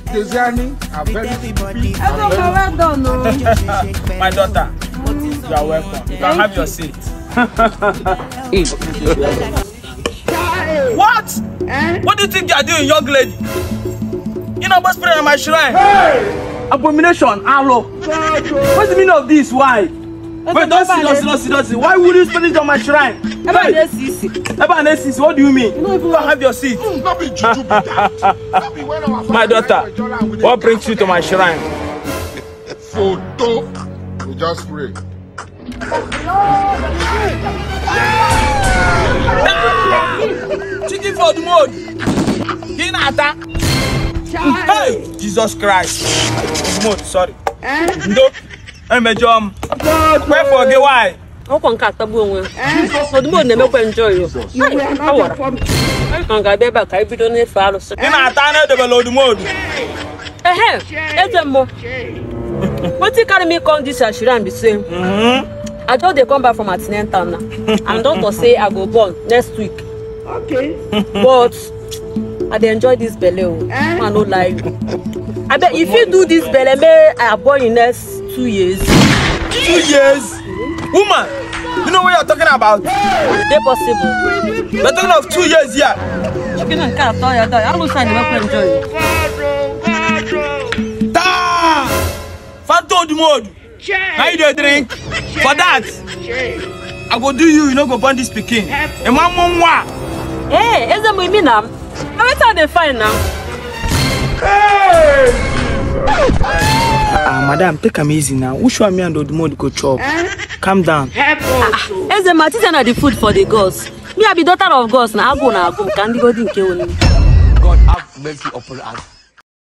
Desiani, I'm very well done, no. My daughter, you are welcome. You can have your seat. What? What do you think you are doing, young lady? You know what's praying at my shrine? Hey! Abomination, hello. What's the meaning of this? Why? Wait, don't see. Why would you spend it on my shrine? Hey! What do you mean? You don't have your seat. My daughter, what brings you to my shrine? Photo. We just pray. Chicken for the mode. Hinata. Hey, Jesus Christ. Mode, sorry. No. I'm a jump. Where for the why? I can't cut the bone. So the moon never enjoy you. I can't get back. I don't need follows. In a tunnel, the below the mode. It's a more. What you carry me on this? I shouldn't be saying. I thought they come back from Atlanta now. And doctor say I go born next week. Okay. But I enjoy this belly. I no like. I bet if you do this belly, I born in next 2 years. 2 years? Woman, you know what you're talking about? They're possible. We're talking of 2 years here. Chicken and cat, I don't enjoy it. Phantom the mode. How you do drink? For that, I go do you know go burn this Peking. And my mom wa. Hey, is it me now? How are they fine now? Hey! Madam, take them easy now. Who show me and the mode go chop? Calm down. Is the Martin the food for the gods? Me I be daughter of gods now. I go now. Can't go drink. God have mercy upon us.